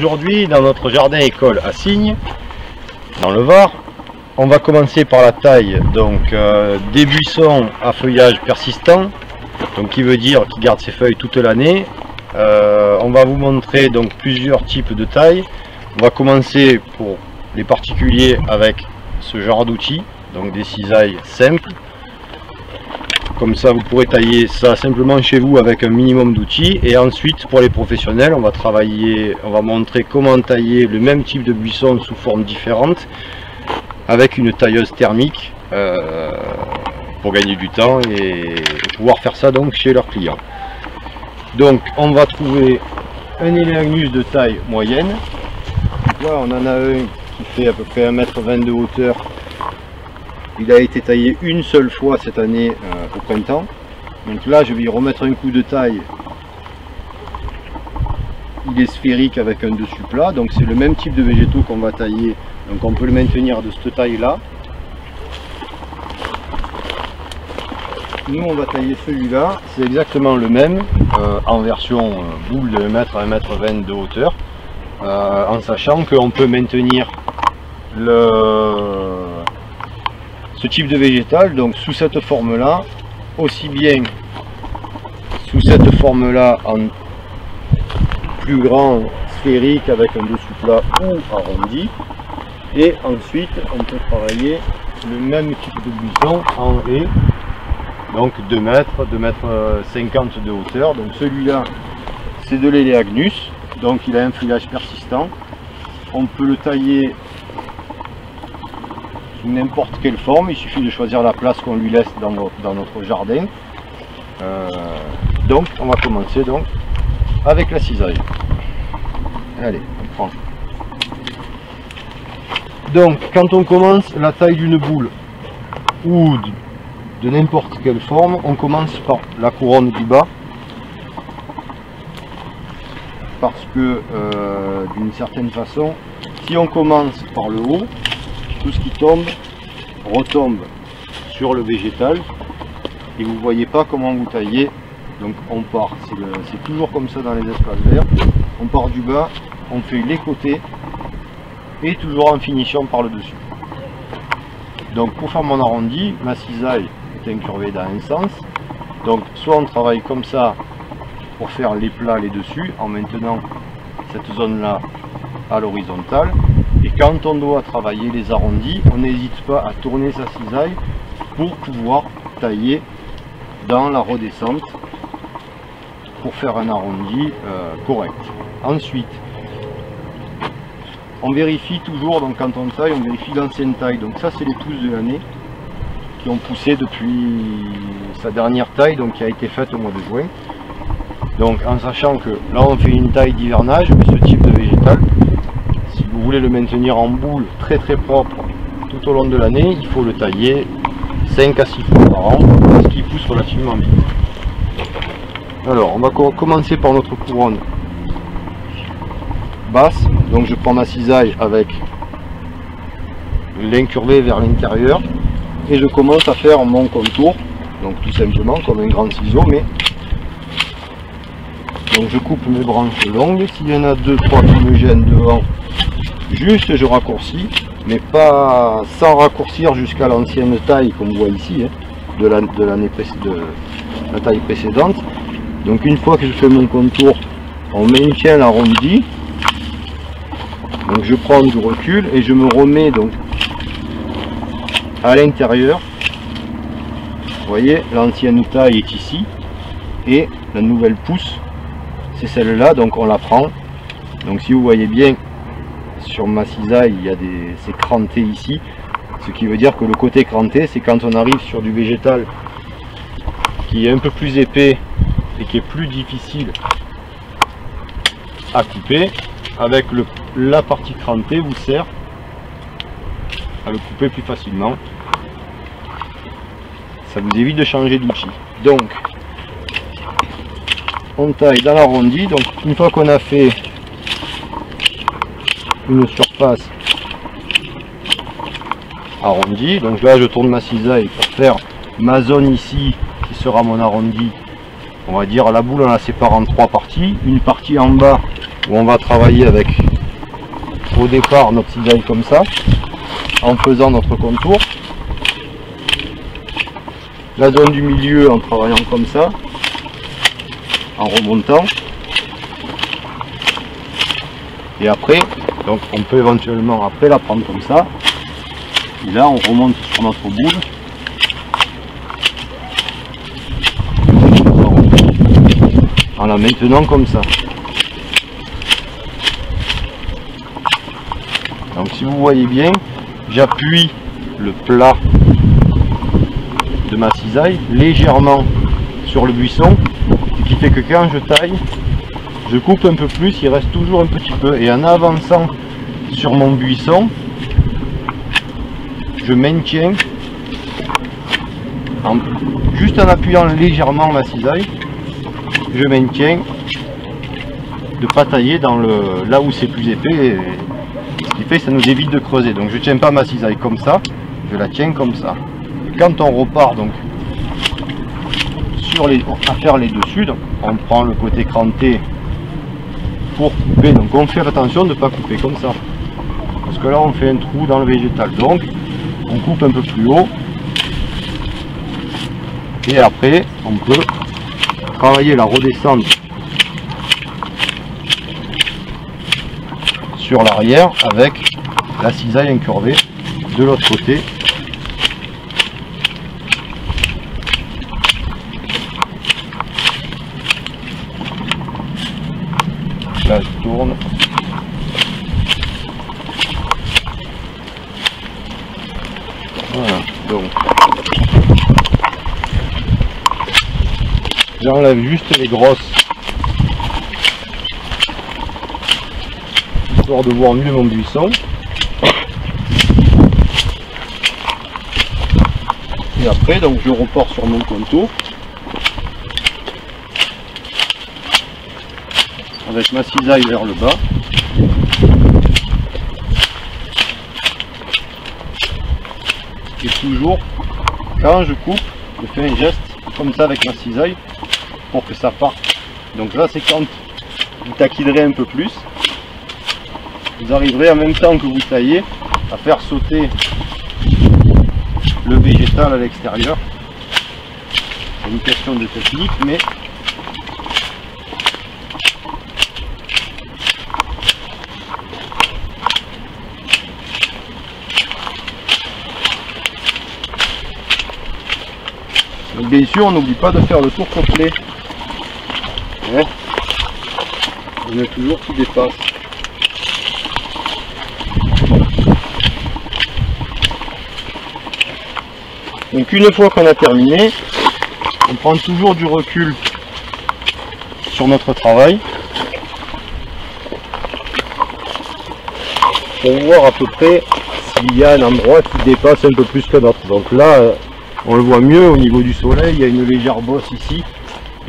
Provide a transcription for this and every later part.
Aujourd'hui, dans notre jardin école à Signes, dans le Var, on va commencer par la taille des buissons à feuillage persistant, donc qui veut dire qui garde ses feuilles toute l'année. On va vous montrer donc plusieurs types de tailles. On va commencer pour les particuliers avec ce genre d'outils, donc des cisailles simples. Comme ça vous pourrez tailler ça simplement chez vous avec un minimum d'outils. Et ensuite pour les professionnels, on va montrer comment tailler le même type de buisson sous forme différente avec une tailleuse thermique pour gagner du temps et pouvoir faire ça donc chez leurs clients. Donc on va trouver un Eleagnus de taille moyenne. Là on en a un qui fait à peu près 1,20 m de hauteur. Il a été taillé une seule fois cette année au printemps. Donc là je vais y remettre un coup de taille. Il est sphérique avec un dessus plat, donc c'est le même type de végétaux qu'on va tailler. Donc on peut le maintenir de cette taille là. Nous on va tailler celui-là, c'est exactement le même en version boule de 1 m à 1,20 m de hauteur, en sachant qu'on peut maintenir ce type de végétal donc sous cette forme là, aussi bien sous cette forme là en plus grand sphérique avec un dessous plat ou arrondi, et ensuite on peut travailler le même type de buisson en haie, donc 2 m, 2,50 m de hauteur. Donc celui-là c'est de l'Eleagnus, donc il a un feuillage persistant. On peut le tailler sous n'importe quelle forme, il suffit de choisir la place qu'on lui laisse dans notre jardin. Donc on va commencer donc avec la cisaille. Allez, on prend. Donc quand on commence la taille d'une boule ou de n'importe quelle forme, on commence par la couronne du bas, parce que d'une certaine façon, si on commence par le haut, tout ce qui tombe retombe sur le végétal et vous voyez pas comment vous taillez. Donc on part, c'est toujours comme ça dans les espaces verts, on part du bas, on fait les côtés et toujours en finissant par le dessus. Donc pour faire mon arrondi, ma cisaille est incurvée dans un sens, donc soit on travaille comme ça pour faire les plats, les dessus, en maintenant cette zone là à l'horizontale, et quand on doit travailler les arrondis, on n'hésite pas à tourner sa cisaille pour pouvoir tailler dans la redescente pour faire un arrondi correct. Ensuite on vérifie toujours, donc quand on taille, on vérifie l'ancienne taille. Donc ça c'est les pousses de l'année qui ont poussé depuis sa dernière taille, donc qui a été faite au mois de juin. Donc en sachant que là on fait une taille d'hivernage, mais ce type de végétal, si vous voulez le maintenir en boule très propre tout au long de l'année, il faut le tailler 5 à 6 fois par an, parce qu'il pousse relativement vite. Alors on va commencer par notre couronne basse. Donc je prends ma cisaille avec l'incurvé vers l'intérieur et je commence à faire mon contour, donc tout simplement comme un grand ciseau, mais donc je coupe mes branches longues. S'il y en a 2-3 qui me gênent devant, juste je raccourcis, mais pas sans raccourcir jusqu'à l'ancienne taille comme vous voyez ici, de la taille précédente. Donc une fois que je fais mon contour, on maintient l'arrondi. Donc je prends du recul et je me remets donc à l'intérieur. Vous voyez, l'ancienne taille est ici et la nouvelle pousse c'est celle-là, donc on la prend. Donc si vous voyez bien sur ma cisaille, c'est cranté ici, ce qui veut dire que le côté cranté, c'est quand on arrive sur du végétal qui est un peu plus épais et qui est plus difficile à couper, avec la partie crantée vous sert à le couper plus facilement. Ça vous évite de changer d'outil. Donc on taille dans l'arrondi. Donc une fois qu'on a fait une surface arrondie, donc là je tourne ma cisaille pour faire ma zone ici qui sera mon arrondi. On va dire la boule on la sépare en 3 parties. Une partie en bas où on va travailler avec au départ notre cisaille comme ça, en faisant notre contour. La zone du milieu en travaillant comme ça, en remontant. Et après, donc on peut éventuellement après la prendre comme ça. Et là on remonte sur notre boule. En la maintenant comme ça. Donc si vous voyez bien, j'appuie le plat de ma cisaille légèrement sur le buisson, ce qui fait que quand je taille, je coupe un peu plus, il reste toujours un petit peu, et en avançant sur mon buisson, je maintiens, juste en appuyant légèrement ma cisaille, je maintiens de pas tailler dans là où c'est plus épais, ce qui fait que ça nous évite de creuser. Donc je tiens pas ma cisaille comme ça, je la tiens comme ça. Et quand on repart donc à faire les dessus, donc on prend le côté cranté pour couper, donc on fait attention de ne pas couper comme ça, parce que là on fait un trou dans le végétal, donc on coupe un peu plus haut, et après on peut travailler la redescente sur l'arrière avec la cisaille incurvée de l'autre côté. Là je tourne. Voilà, donc j'enlève juste les grosses histoire de voir mieux mon buisson. Et après donc je repars sur mon contour avec ma cisaille vers le bas. Et toujours quand je coupe, je fais un geste comme ça avec ma cisaille pour que ça parte. Donc là c'est quand vous taquinerez un peu plus, vous arriverez en même temps que vous taillez à faire sauter le végétal à l'extérieur. C'est une question de technique, mais donc bien sûr on n'oublie pas de faire le tour complet. Ouais. Il y en a toujours qui dépassent. Donc une fois qu'on a terminé, on prend toujours du recul sur notre travail pour voir à peu près s'il y a un endroit qui dépasse un peu plus que d'autres. Donc là, on le voit mieux au niveau du soleil, il y a une légère bosse ici,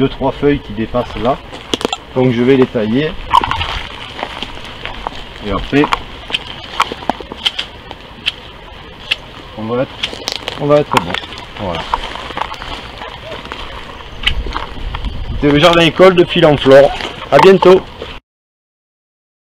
2-3 feuilles qui dépassent là. Donc je vais les tailler et après on va être bon. Voilà. C'était le jardin école de Fil en Flore. À bientôt.